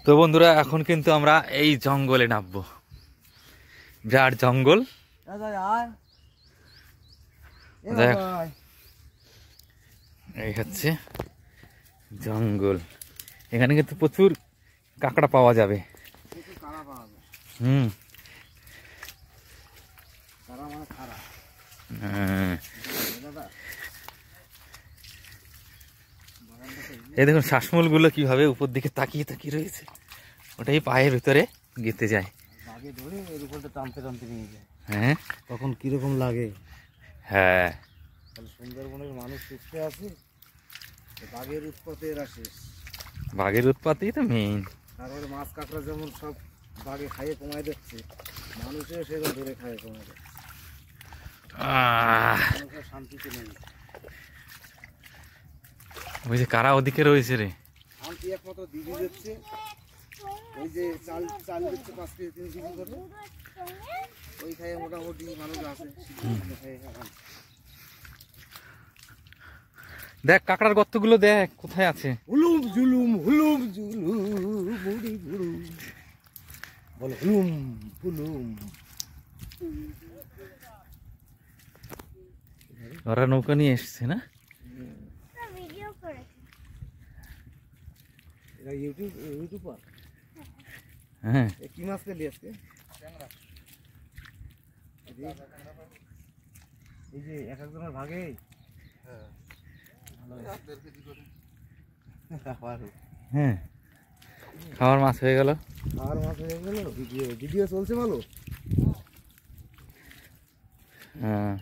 তো বন্ধুরা এখন কিন্তু আমরা এই জঙ্গলে নামবো, বিরাট জঙ্গল। এই হচ্ছে জঙ্গল, এখানে কিন্তু প্রচুর কাঁকড়া পাওয়া যাবে। এই দেখুন শ্বাসমূল গুলো কিভাবে উপর দিকে তাকিয়ে তাকিয়ে রয়েছে, ওটাই পায়ের ভিতরে গেঁথে যায়। হ্যাঁ তখন কিরকম লাগে। হ্যাঁ সুন্দরবনের মানুষ সুস্থে আছে, বাঘের উৎপাতে এরা শেষ। বাঘের উৎপাতই তো মেইন। তারপরে মাছ কাঁকড়া যেমন সব বাঘে খাইয়ে কমায় দিচ্ছে, মানুষেও সেরকম ধরে খাইয়ে কমায় দিচ্ছে। শান্তিতে নেই। ওই যে কারা ওদিকে রয়েছে রে, শান্তি একমাত্র দিদি দিচ্ছে। ওই যে চাল চাল দিচ্ছে 5 কেজি 3 কেজি করে, ওই খাইয়ে মোটামুটি মানুষ আছে। দেখ কাঁকড়ার গর্তগুলো দেখ কোথায় আছে। হুলুম জুলুম হুলুম জুলুম বুড়ি বুড়ু বল হুলুম হুলুম। ওরা নৌকা নিয়ে এসছে না? এরা ইউটিউবার। হ্যাঁ কি মাছ পেলি আজকে? এই যে এক একজনের ভাগে। হ্যাঁ খাওয়ার মাছ হয়ে গেল, খাওয়ার মাছ হয়ে গেল। ভিডিও চলছে ভালো। হ্যাঁ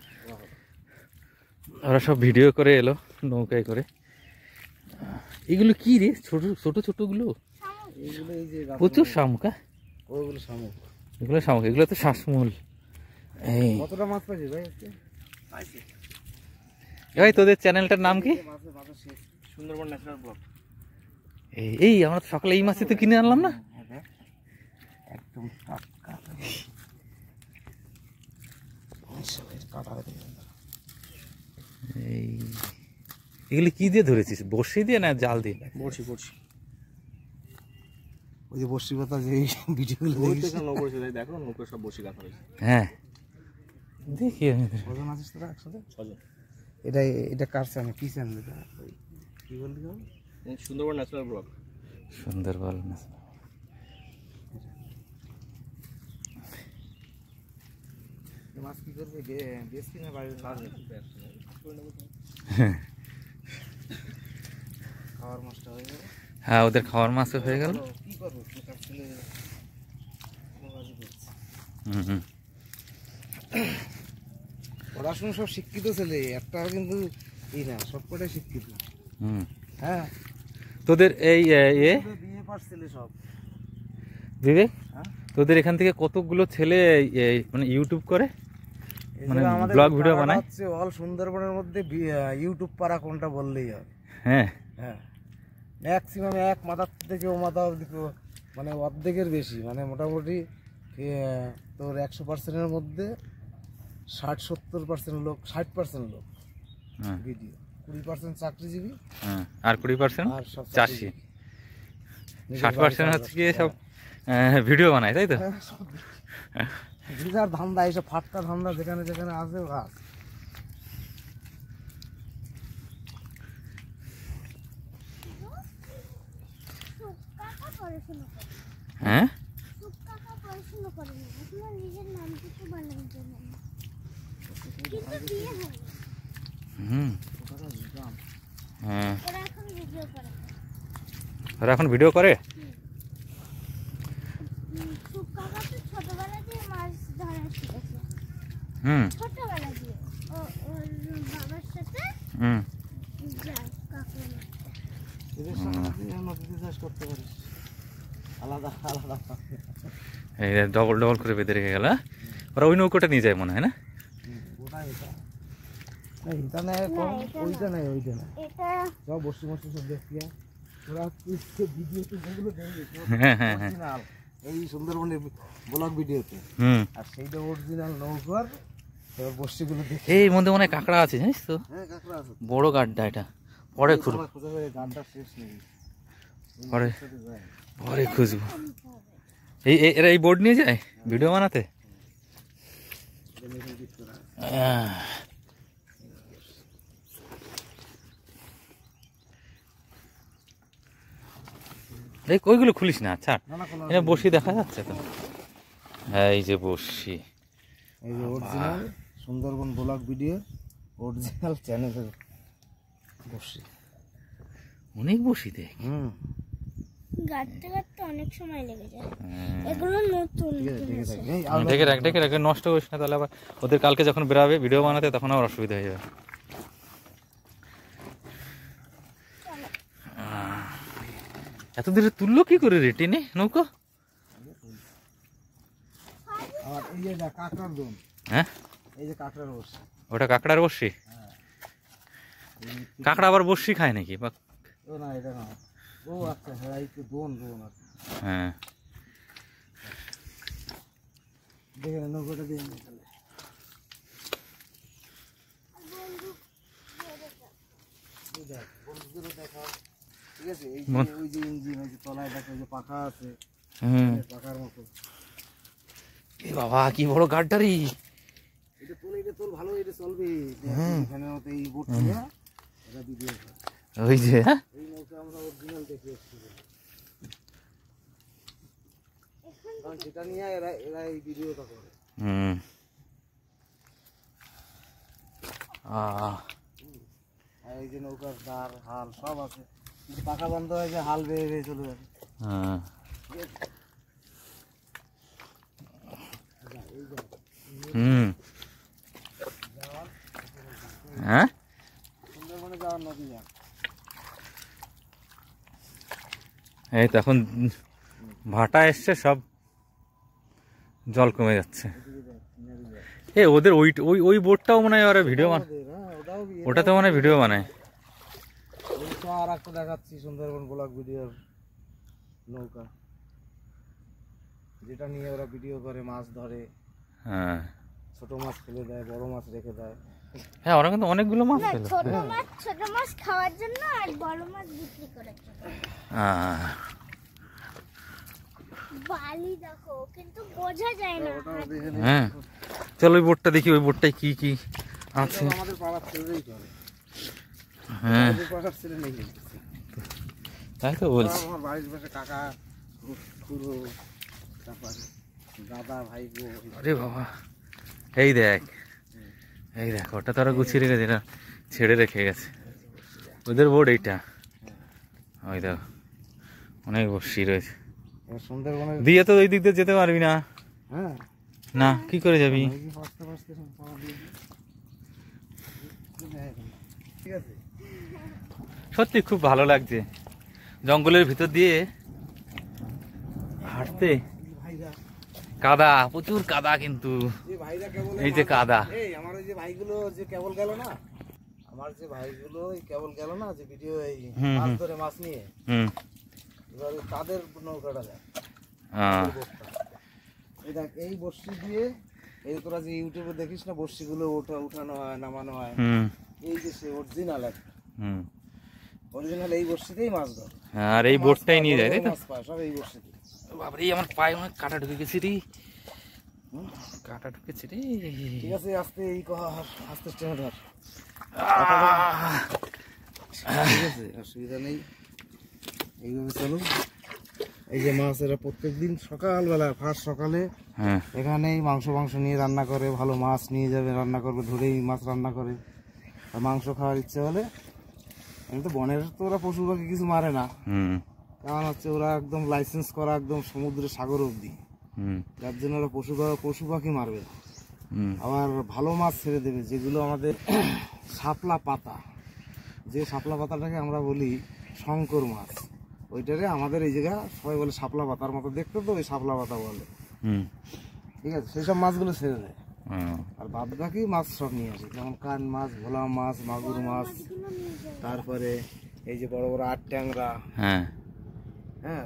ওরা সব ভিডিও করে এলো নৌকায় করে। এগুলো কি রে, ছোট ছোট ছোট গুলো? এগুলো এই যে প্রচুর শামুক। ওগুলো শামুক, এগুলো শামুক, এগুলো তো শ্বাসমূল। এই কতটা মাছ পাইছিস ভাই আজকে? ভাই তোদের চ্যানেলটার নাম কি? Sundarban natural blog. এই আমরা তো সকালে এই মাছই তো কিনে আনলাম না, একদম টাটকা। এই এগুলি কি দিয়ে ধরেছিস, বড়শি দিয়ে না জাল দিয়ে? বড়শি। ওই যে বড়শি পাতা যে ভিডিওগুলো দেখো, নৌকো সব বড়শি কাটা হয়েছে। হ্যাঁ দেখি আমি। ছজন আছিস তোরা একসাথে? ছজন। এটা কার চ্যানেল, কি চ্যানেল এটা? কি বললি? Sundarban natural blog. সুন্দরবন মাছ কি করবে, বেশি না বাইরে? খাওয়ার মাছটা হয়ে গেল। হ্যাঁ ওদের খাওয়ার মাছও হয়ে গেল। কি করবো, পড়াশোনা সব শিক্ষিত ছেলে, একটা কিন্তু এই না, সবকটাই শিক্ষিত। হ্যাঁ তোদের এই বিয়ে পাস ছেলে সব। বিবেক তোদের এখান থেকে কতগুলো ছেলে মানে ইউটিউব করে, মানে ব্লগ ভিডিও বানায়? অল সুন্দরবনের মধ্যে ইউটিউব পাড়া কোনটা বললেই হয়। হ্যাঁ হ্যাঁ ম্যাক্সিমাম এক মাথার থেকে ও মাথা মানে অর্ধেকের বেশি, মানে মোটামুটি তোর 100%-এর মধ্যে 60-70% লোক, 60% লোক ভিডিও, 20% চাকরিজীবী, আর 20% চাষি, 60% হচ্ছে কি সব ভিডিও বানায়, তাই তো? ধান্দা, এইসব ফাটকা ধান্দা যেখানে যেখানে আছে গাছ। হ্যাঁ ওরা এখন ভিডিও করে। ডবল ডবল করে বেঁধে রেখে গেল। ওরা ওই নৌকোটা নিয়ে যায় মনে হয় না? এই সুন্দরবনের ব্লগ ভিডিওতে, আর সেইটা অরিজিনাল নৌকার বর্ষিগুলো দেখে। এই মধ্যে মনে হয় কাঁকড়া আছে, জানিস তো? বড় গাড্ডা এটা, পরে খুঁড়ো। পরে পরে খুঁজবো। এরা এই বোর্ড নিয়ে যায় ভিডিও বানাতে? এই ওইগুলো খুলিস না, ছাড়। এটা বসি দেখা যাচ্ছে তো। হ্যাঁ এই যে বসি, এই যে original Sundarban blog video original চ্যানেলের বসি, অনেক বসি দেখ। গাড়তে গাড়তে অনেক সময় লেগে যায়। এগুলো নতুন ঢেকে রাখ, নষ্ট করিস না, তাহলে আবার ওদের কালকে যখন বেরাবে ভিডিও বানাতে তখন আবার অসুবিধা হয়ে যাবে। এত দূরে তুললো কি করে রে টেনে নৌকা? আর এই যে কাঁকড়ার দোন, হ্যাঁ এই যে কাঁকড়ার বসি, ওটা কাঁকড়ার বসি। কাঁকড়া আবার বসি খায় নাকি? ও না এটা না, ও আচ্ছা হ্যাঁ এই তো দোন আছে। হ্যাঁ দেখে না নৌকাটা দিয়ে তাহলে বন্ধুদেরও দেখা, ঠিক আছে? এই যে ওই যে ইঞ্জিন, ওই যে তলায় দেখো ওই যে পাখা আছে, পাখার মতো। এ বাবা কি বড় গাড়টারি! এটা তোল ভালো, এটা চলবে। এখানে মতো এই বোট নিয়ে এটা ভিডিও করে। ওই যে এই নৌকা আমরা অরিজিনাল দেখে এসেছি, কারণ সেটা নিয়ে এরা এই ভিডিওটা করে। আর এই যে নৌকার দাঁড় হাল সব আছে, কিন্তু পাখা বন্ধ হয়ে যায়, হাল বেয়ে বেয়ে চলে যাবে। হ্যাঁ সুন্দরবনে যাওয়ার নদী যা, এই তো এখন ভাটা এসছে, সব জল কমে যাচ্ছে। এ ওদের ওই ওই ওই বোটটাও মনে হয় ওরা ভিডিও বানায়, ওটাতে মনে হয় ভিডিও বানায়। আর একটা দেখাচ্ছি সুন্দরবন ব্লগ ভিডিওর নৌকা, যেটা নিয়ে ওরা ভিডিও করে, মাছ ধরে। হ্যাঁ ছোট মাছ ফেলে দেয়, বড় মাছ রেখে দেয়। হ্যাঁ ওরা কিন্তু অনেকগুলো মাছ ফেলে। ছোট মাছ খাওয়ার জন্য আর বড় মাছ বিক্রি করার জন্য। বালি দেখো, কিন্তু বোঝা যায় না। হ্যাঁ চলো ওই বোটটা দেখি, ওই বোটটায় কি কি আছে। আমাদের পাড়ার ছেলেরাই করে। হ্যাঁ পাড়ার ছেলে নেই, তাই তো বলছি। আমার বাড়ির পাশে কাকা, খুড়ো, তারপরে দাদা, ভাইপো। আরে বাবা এই দেখ, এই দেখ ওটা তো ওরা গুছিয়ে রেখেছে, এটা ছেড়ে রেখে গেছে। ওদের বোর্ড এইটা, ওই দেখো অনেক বসি রয়েছে। সুন্দরবনের দিয়ে তো ওই দিক দিয়ে যেতে পারবি না। হ্যাঁ না কি করে যাবি? ঠিক আছে, সত্যি খুব ভালো লাগছে জঙ্গলের ভিতর দিয়ে হাঁটতে। কাদা, প্রচুর কাদা, কিন্তু এই যে কাদা। আমার ওই যে ভাইগুলো যে কেবল গেল না, আমার যে ভাইগুলো কেবল গেল না, যে ভিডিও এই মাছ ধরে মাছ নিয়ে, এবার তাদের নৌকাটা দেখ, এই দেখ এই বর্ষি দিয়ে, এই তোরা যে ইউটিউবে দেখিস না বর্ষিগুলো উঠানো হয়, নামানো হয়, এই যে সে অরিজিনাল একটা অরিজিনাল এই বর্ষিতেই মাছ ধরে। আর এই বোটটাই নিয়ে যায়, তাই তো? মাছ পায় সব এই বর্ষিতে। বাবারে আমার পায়ে অনেক কাটা ঢুকে গেছে রে, কাটা ঢুকেছে রে। ঠিক আছে আস্তে এই কর, আস্তে টেনে ধর, ঠিক আছে অসুবিধা নেই, এইভাবে চলো। এই যে মাছ এরা প্রত্যেকদিন সকালবেলা ফার্স্ট সকালে এখানেই মাংস নিয়ে রান্না করে, ভালো মাছ নিয়ে যাবে, রান্না করবে, ধরেই মাছ রান্না করে। আর মাংস খাওয়ার ইচ্ছে হলে, আমি তো বনের তো ওরা পশু পাখি কিছু মারে না, কারণ হচ্ছে ওরা একদম লাইসেন্স করা, একদম সমুদ্রে সাগর অবধি, যার জন্য ওরা পশু পাখি মারবে না। আবার ভালো মাছ ছেড়ে দেবে, যেগুলো আমাদের শাপলা পাতা, যে শাপলা পাতাটাকে আমরা বলি শঙ্কর মাছ, ওইটারে আমাদের এই জায়গা সবাই বলে শাপলা পাতার মতো দেখতে, তো ওই শাপলা পাতা বলে। ঠিক আছে, সেই সব মাছগুলো ছেড়ে দেয়, আর বাদ বাকি মাছ সব নিয়ে আসে, যেমন কান মাছ, ভোলা মাছ, মাগুর মাছ, তারপরে এই যে বড় বড় আট ট্যাংরা, হ্যাঁ,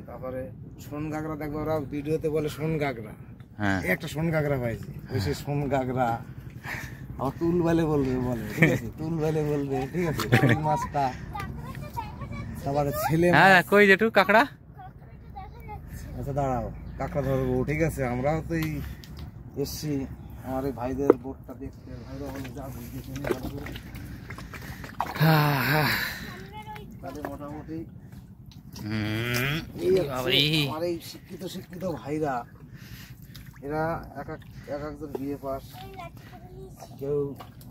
তারপরে সোন গাগরা, দেখবো ওরা ভিডিওতে বলে সোন গাগরা, একটা সোন গাগরা পাইছি, ওই সে সোন গাগরা। আবার তুল বেলে বলবে, ঠিক আছে, তুল বেলে বলবে, ঠিক আছে। মাছটা তারপরে ছেলে হ্যাঁ কই যেটু কাঁকড়া? আচ্ছা দাঁড়াও, কাঁকড়া ধরবো, ঠিক আছে। আমরাও তো এই এসছি আমার এই ভাইদের বোটটা দেখতে, ভাইরা বলে যা বুঝতে তাহলে মোটামুটি এই আমার এই শিক্ষিত ভাইরা, এরা এক একজন বিএ পাস, কেউ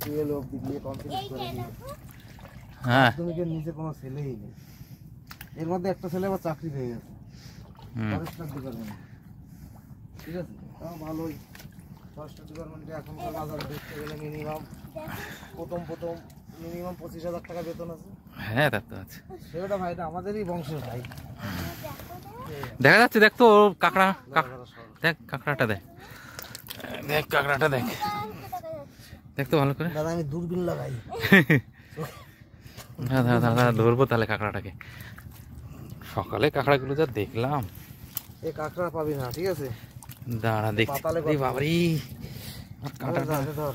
12 অব্দি বিএ কমপ্লিট করে হ্যাঁ মাধ্যমিকের নিচে কোনো ছেলেই নেই। এর মধ্যে একটা ছেলে আবার চাকরি পেয়ে গেছে ফরেস্টার ডিপার্টমেন্টে, ঠিক আছে। তাও ভালোই, ফরেস্টার ডিপার্টমেন্টে এখনকার বাজারে দেখতে গেলে মিনিমাম প্রথম মিনিমাম 25,000 টাকা বেতন আছে। হ্যাঁ তা তো আছে। সেটা ভাইটা আমাদেরই বংশের ভাই। দেখা যাচ্ছে, দেখ তো কাঁকড়া, দেখ কাঁকড়াটা দেখ, দেখ কাঁকড়াটা দেখ, দেখ তো ভালো করে। দাদা আমি দূরবীন লাগাই। দাদা দাদা ধরবো তাহলে কাঁকড়াটাকে। সকালে কাঁকড়াগুলো যা দেখলাম, এই কাঁকড়া পাবি না, ঠিক আছে। দাঁড়া দেখছি বাবারি, ধর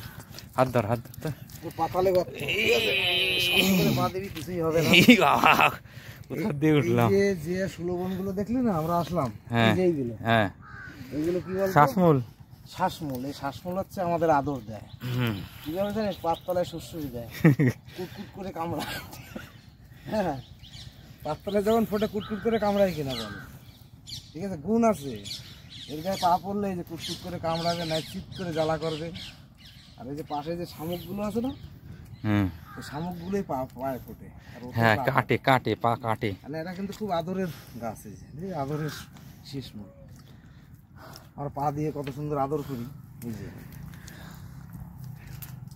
হাত ধর হাত ধর, পাতালে পা দিবি, কিছুই হবে না। কোথা দিয়ে উঠলাম। যে সুলভন গুলো দেখলি না, আমরা আসলাম, হ্যাঁ হ্যাঁ, এইগুলো কি বলতো? শ্বাসমূল। শ্বাসমূল। এই শ্বাসমূল হচ্ছে আমাদের আদর দেয়। কিভাবে জানিস? পাততলায় শস্যই দেয়, কুটকুট করে কামড়ায়। হ্যাঁ, পাততলায় যখন ফোটে কুটকুট করে কামড়ায় কিনা বলে, ঠিক আছে। গুণ আছে এর গায়ে, পা পড়লে এই যে কুটকুট করে কামড়াবে, না চিৎ করে জ্বালা করবে। আর এই যে পাশে যে শামুকগুলো আছে না, ওই শামুকগুলোই পায়ে ফোটে। হ্যাঁ কাটে কাটে, পা কাটে। মানে এরা কিন্তু খুব আদরের গাছ, এই যে আদরের শীষমূল। আর পা দিয়ে কত সুন্দর আদর করি, এই যে,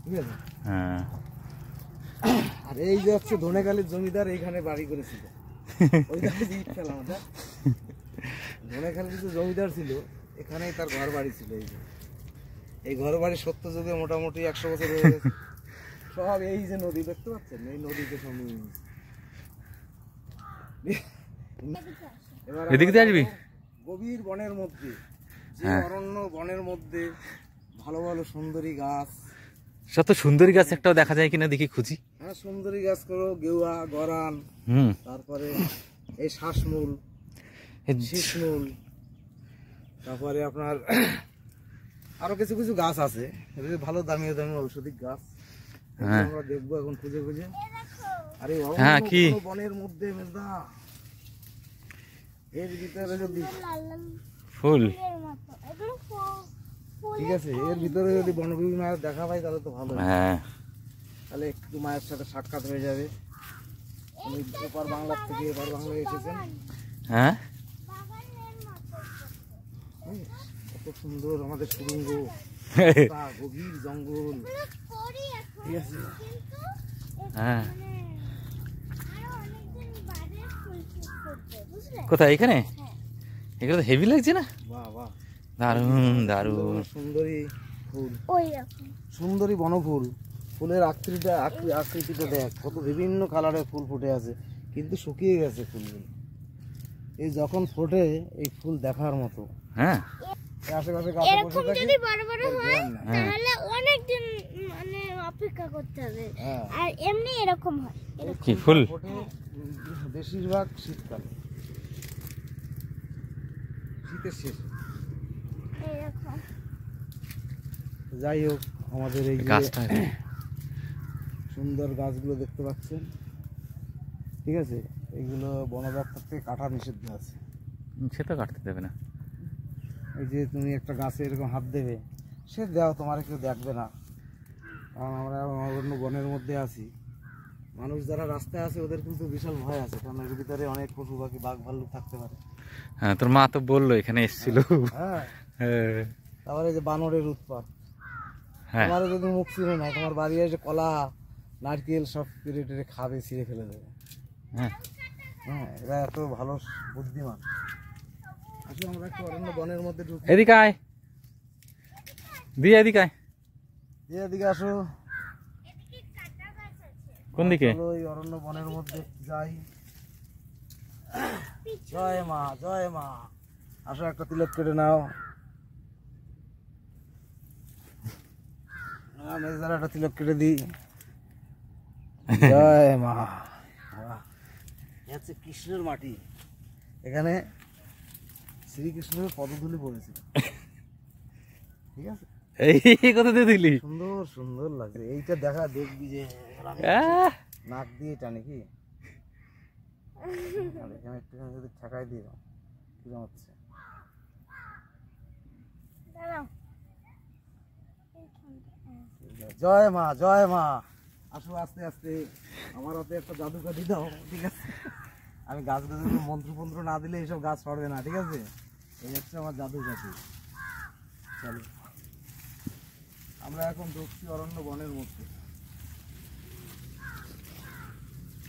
ঠিক আছে। হ্যাঁ, আর এই যে হচ্ছে ধনেখালির জমিদার, এইখানে বাড়ি করেছিল। ওই খেলাম ধনেখালির যে জমিদার ছিল, এখানেই তার ঘর বাড়ি ছিল। এই যে এই ঘর বাড়ি সত্য যুগে মোটামুটি 100 বছর হয়ে গেছে। সব এই যে নদী দেখতে পাচ্ছেন, এই নদীতে সব নিয়ে নিয়েছে। এদিক দিয়ে আসবি? গভীর বনের মধ্যে, যে অরণ্য বনের মধ্যে ভালো ভালো সুন্দরী গাছ। সব সুন্দরী গাছ একটাও দেখা যায় কিনা দেখি, খুঁজি। হ্যাঁ, সুন্দরী গাছ করো, গেওয়া, গরান, তারপরে এই শ্বাসমূল, শীষমূল, তারপরে আপনার আরো কিছু কিছু গাছ আছে, ভালো দামি দামি ঔষধিক গাছ। আমরা দেখবো এখন খুঁজে খুঁজে। আরে কি বনের মধ্যে মেজদা, এর ভিতরে যদি ফুল, ঠিক আছে, এর ভিতরে যদি বনভূমি মায়ের দেখা পাই তাহলে তো ভালো। হ্যাঁ, তাহলে একটু মায়ের সাথে সাক্ষাৎ হয়ে যাবে। উনি ওপার বাংলার থেকে এপার বাংলায় এসেছেন। হ্যাঁ, কত সুন্দর আমাদের সুরঙ্গ, গভীর জঙ্গল, ঠিক আছে। হ্যাঁ, কোথায়? এখানে? এগুলো তো হেভি লাগছে না? বাহ বাহ, দারুণ দারুণ। সুন্দরী ফুল, সুন্দরী বনফুল। ফুলের আকৃতিটা দেখ, কত বিভিন্ন কালারের ফুল ফুটে আছে, কিন্তু শুকিয়ে গেছে ফুলগুলো। এই যখন ফোটে এই ফুল দেখার মতো। হ্যাঁ, আশেপাশে এরকম যদি বড় বড় হয় তাহলে অনেক দিন মানে অপেক্ষা করতে হবে। আর এমনি এরকম হয়। কি ফুল? ফোটে বেশিরভাগ শীতকালে, শীতের শেষে। যাই হোক, আমাদের এই গাছটা সুন্দর গাছগুলো দেখতে পাচ্ছেন, ঠিক আছে। এগুলো বন দপ্তর থেকে কাটা নিষিদ্ধ আছে। সে তো কাটতে দেবে না। এই যে তুমি একটা গাছে এরকম হাত দেবে, সে দাও, তোমার কেউ দেখবে না, কারণ আমরা অন্য বনের মধ্যে আছি। মানুষ যারা রাস্তায় আছে ওদের কিন্তু বিশাল ভয় আছে, কারণ এর ভিতরে অনেক পশু পাখি, বাঘ ভাল্লুক থাকতে পারে। হ্যাঁ, তোর মা তো বললো এখানে এসেছিল। হ্যাঁ, হ্যাঁ, তারপরে যে বানরের উৎপাত, হ্যাঁ, তোমার যদি মুখ ছিল না, তোমার বাড়ি এসে কলা নারকেল সব কেটে টেটে খাবে, ছিঁড়ে ফেলে দেবে। হ্যাঁ, হ্যাঁ, এরা এত ভালো বুদ্ধিমান। আসলে আমরা একটু অরণ্য বনের মধ্যে ঢুকি। এদিকে আয়, দিয়ে এদিকে আয়। এদিকে আসো। কোন দিকে? ওই অরণ্য বনের মধ্যে যাই। জয় মা, জয় মা। আসো, একটা তিলক কেটে নাও। মেজদার একটা তিলক কেটে দিই। জয় মা। এ হচ্ছে কৃষ্ণের মাটি, এখানে শ্রীকৃষ্ণের পদধূলি পড়েছিল। ঠিক আছে, এই কথা দিয়ে দিলি, সুন্দর সুন্দর লাগছে। এইটা দেখবি যে নাক দিয়ে টানে কি, আর এখানে একটুখানি যদি ঠেকাই দিয়ে দাও কিরকম হচ্ছে। জয় মা, জয় মা। আসো আস্তে আস্তে, আমার হাতে একটা জাদু কাঠি দাও। ঠিক আছে, আমি গাছগুলো মন্ত্র ফন্ত্র না দিলে এইসব গাছ সরবে না। ঠিক আছে, এই হচ্ছে আমার জাদু কাঠি। চলো, আমরা এখন ঢুকছি অরণ্য বনের মধ্যে।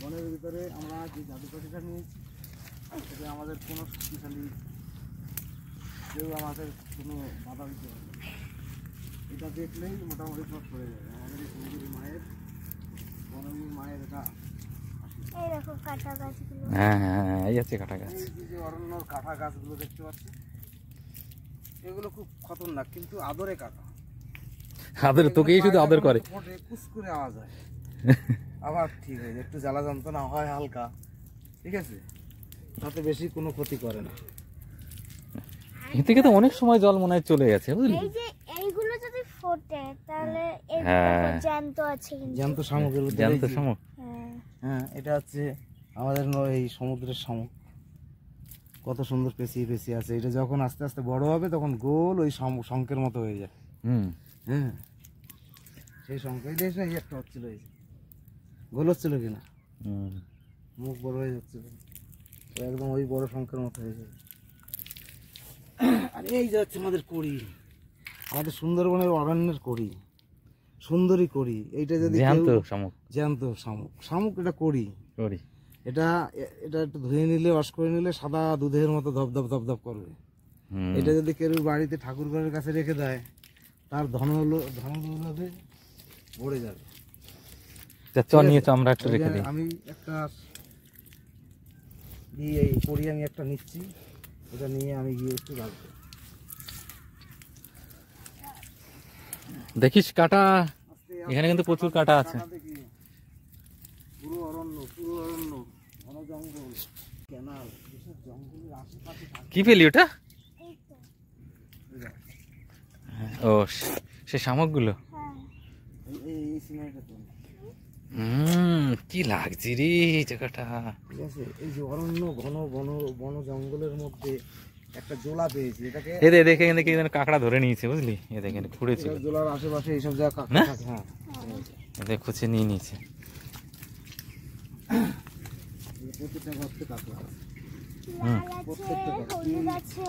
বনের ভিতরে আমরা যে জাদু কাঠিটা নিয়েছি, সেটা আমাদের কোনো শক্তিশালী কেউ আমাদের কোনো বাধা দিতে হবে না। এটা দেখলেই মোটামুটি সব সরে যাবে। আমাদের এই সুন্দরী মায়ের, বনবী মায়ের এটা। এই দেখো কাঁটা গাছগুলো। হ্যাঁ হ্যাঁ, এই আছে কাঁটা গাছ। এই যে অরণ্যর কাঁটা গাছগুলো দেখতে পাচ্ছি, এগুলো খুব খতরনাক, কিন্তু আদরে কাটা। আদর তোকেই শুধু আদর করে। কুস করে আওয়াজ হয়, আবার ঠিক হয়ে যায়, একটু জ্বালা যন্ত্রণা হয় হালকা। ঠিক আছে, তাতে বেশি কোনো ক্ষতি করে না। এ থেকে তো অনেক সময় জল মনে হয় চলে গেছে, বুঝলি? এই যে এইগুলো যদি ফোটে তাহলে এর হ্যাঁ। উপর জ্যান্ত আছে কিন্তু। জ্যান্ত শামুকের ভিতরে জ্যান্ত এই যে- শামুক। হ্যাঁ। হ্যাঁ, এটা হচ্ছে আমাদের এই সমুদ্রের শামুক। কত সুন্দর পেঁচিয়ে পেঁচিয়ে আছে। এটা যখন আস্তে আস্তে বড় হবে তখন গোল ওই শঙ্কের মতো হয়ে যায়। হুম, হ্যাঁ, সেই শঙ্খ এই দেশ না, এই একটা হচ্ছিল, এই যে গোল হচ্ছিল কিনা, হুম। মুখ বড় হয়ে যাচ্ছিল, তো একদম ওই বড় শঙ্কের মতো হয়ে যাবে। আর এই যে হচ্ছে আমাদের কড়ি, আমাদের সুন্দরবনের অরণ্যের কড়ি, সুন্দরী কড়ি। এইটা যদি জ্যান্ত কেউ- শামুক। জ্যান্ত শামুক, শামুক এটা কড়ি। করি। এটা এটা একটু ধুয়ে নিলে, ওয়াশ করে নিলে সাদা দুধের মতো ধপধপ ধপধপ করবে। হুম। এটা যদি কেউ বাড়িতে ঠাকুর ঘরের কাছে রেখে দেয়, তার ধনদৌলতে ভরে যাবে। চ নিয়ে চ, আমরা একটু রেখে দিই। আমি একটা এই কড়ি আমি একটা নিচ্ছি, এটা নিয়ে আমি গিয়ে একটু রাখবো। দেখিস কাটা, এখানে কিন্তু প্রচুর কাটা আছে। দেখি, পুরো অরণ্য, পুরো অরণ্য, ঘন জঙ্গল, ক্যানাল, যেসব জঙ্গলের আশেপাশে থাকে। কি পেলি ওটা? এই তো। ও, সে শামুক গুলো। হ্যাঁ। এই সিনারিটা তো কি লাগছে রে জায়গাটা। ঠিক আছে, এই যে অরণ্য, ঘন বন জঙ্গলের মধ্যে একটা জোলা পেয়েছি। এটাকে এ দেখে দেখে কাঁকড়া ধরে নিয়েছে, বুঝলি? এ দেখে ঘুরেছিল, জোলার আশেপাশে এইসব জায়গা কাঁকড়া না? থাকে। হ্যাঁ, এদের খুঁজে নিয়ে নিয়েছে। প্রত্যেকটা গাছতে কাঁকড়া আছে। লাল আছে, হলুদ আছে,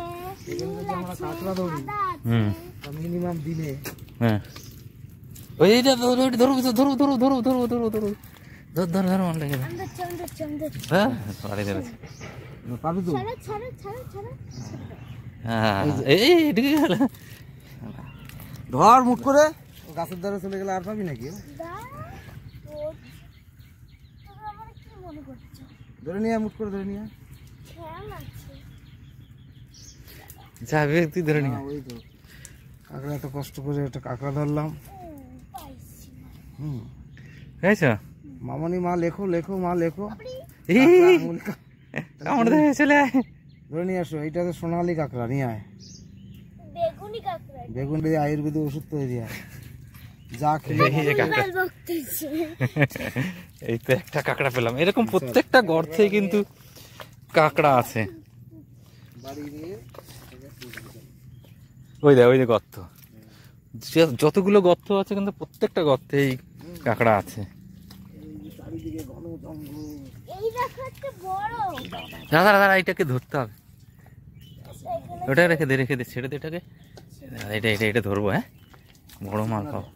এখানে যদি আমরা কাঁকড়া ধরি, সাদা আছে। হুম, মিনিমাম দিনে হ্যাঁ। ওই এইটা ধরো ধরো ধরো ধরো ধরো ধরো ধরো ধরো ধর ধর ধর মন লেগে চন্দর চন্দর চন্দর। হ্যাঁ, আরে ধরেছে। পাবি তো। ছাড়ো ছাড়ো ছাড়ো ছাড়ো। হ্যাঁ, এই ঢুকে গেল। ধর মুখ করে, গাছের ধারে চলে গেলে আর পাবি নাকি? দা ও তোমরা আমার কি মনে করছো? ধরে নিয়ে মুখ করে ধরে নিয়ে। খেয়াল আছে। যাবে তুই ধরে নিয়ে। হ্যাঁ, ওই তো কাঁকড়া, এত কষ্ট করে একটা কাঁকড়া ধরলাম। পাইছি না। হুম, বুঝেছ? মামনি মা লেখো লেখো মা লেখো। এই কাঁকড়া, আঙুল কামড় দেবে চলে আয়। ধরে নিয়ে আসো। এইটা তো সোনালি কাঁকড়া, নিয়ে আয়। বেগুনি কাঁকড়া। বেগুন দিয়ে আয়ুর্বেদিক ওষুধ তৈরি হয়, যা খেলে এই যে কাঁকড়া। লাল বকতেছে। এই তো একটা কাঁকড়া পেলাম। এরকম প্রত্যেকটা গর্তে কিন্তু কাঁকড়া আছে। বাড়ি নিয়ে ওই যে গর্ত, যতগুলো গর্ত আছে কিন্তু প্রত্যেকটা গর্তে এই কাঁকড়া আছে। চারিদিকে ঘন জঙ্গল। এই দেখো একটা বড়। দাদা দাদা, এটাকে ধরতে হবে। ওটা রেখে দে ছেড়ে দে এটাকে। এটা ধরবো। হ্যাঁ, বড় মাল পাবো।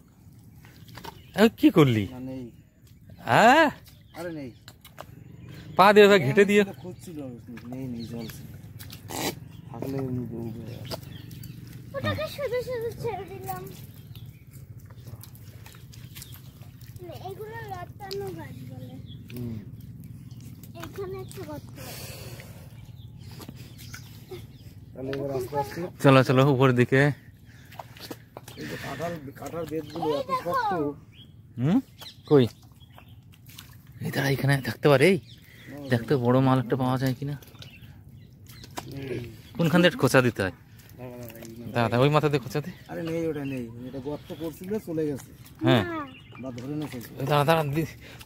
কি করলি? না, নেই। হ্যাঁ, আরে নেই, পা দিয়ে ওটা ঘেটে দিয়ে। খুঁজছিল, নেই নেই, জল থাকলে উঠবে। ওটাকে শুধু শুধু ছেড়ে দিলাম। এগুলো লতানো গাছ বলে। হুম, এখানে একটা গর্ত আছে। তাহলে এবার আস্তে আস্তে চলো চলো উপরের দিকে। এই যে কাঁঠাল বেদগুলো এত শক্ত। হুম, কই? এই দাঁড়া, এখানে থাকতে পারে। এই দেখতে বড় মাল একটা পাওয়া যায় কিনা, কোনখান থেকে খোঁচা দিতে হয়? দাদা ওই মাথাতে খোঁচা দে। আরে নেই, ওটা নেই, এটা গর্ত করছিল চলে গেছে। হ্যাঁ বা ধরে না চলছে। দাদা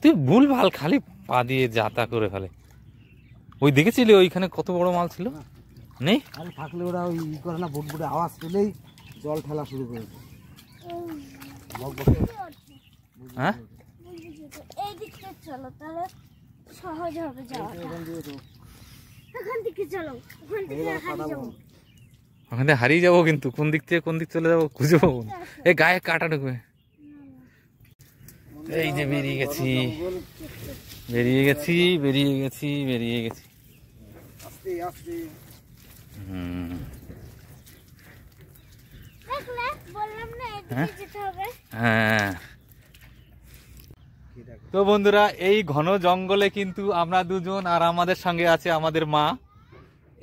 তুই ভুল ভাল খালি পা দিয়ে যাতা করে ফেলে। ওই দেখেছিলি ওইখানে কত বড় মাল ছিল? নেই আরে থাকলে ওরা ওই করে না, বুটবুটে আওয়াজ পেলেই জল ঠেলা শুরু করেছে। হ্যাঁ এই দিকটা চলো, তাহলে সহজ হবে যাওয়াটা। এখান থেকে চলো, ওখান থেকে হারিয়ে যাবো। ওখানে হারিয়ে যাবো, কিন্তু কোন দিক থেকে কোন দিক চলে যাবো খুঁজে পাবো না। এই গায়ে কাটা ঢুকবে। এই যে বেরিয়ে গেছি, বেরিয়ে গেছি, বেরিয়ে গেছি, বেরিয়ে গেছি। আস্তে আস্তে দেখলে বললাম না এদিকে যেতে হবে। হ্যাঁ তো বন্ধুরা, এই ঘন জঙ্গলে কিন্তু আমরা দুজন আর আমাদের সঙ্গে আছে আমাদের মা,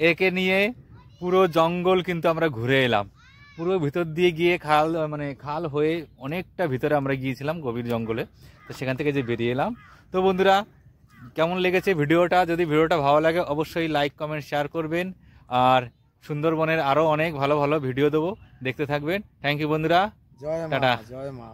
একে নিয়ে পুরো জঙ্গল কিন্তু আমরা ঘুরে এলাম। পুরো ভিতর দিয়ে গিয়ে খাল, মানে খাল হয়ে অনেকটা ভিতরে আমরা গিয়েছিলাম গভীর জঙ্গলে। তো সেখান থেকে যে বেরিয়ে এলাম। তো বন্ধুরা, কেমন লেগেছে ভিডিওটা? যদি ভিডিওটা ভালো লাগে অবশ্যই লাইক কমেন্ট শেয়ার করবেন। আর সুন্দরবনের আরও অনেক ভালো ভালো ভিডিও দেবো, দেখতে থাকবেন। থ্যাংক ইউ বন্ধুরা, জয় মা, টাটা। জয় মা।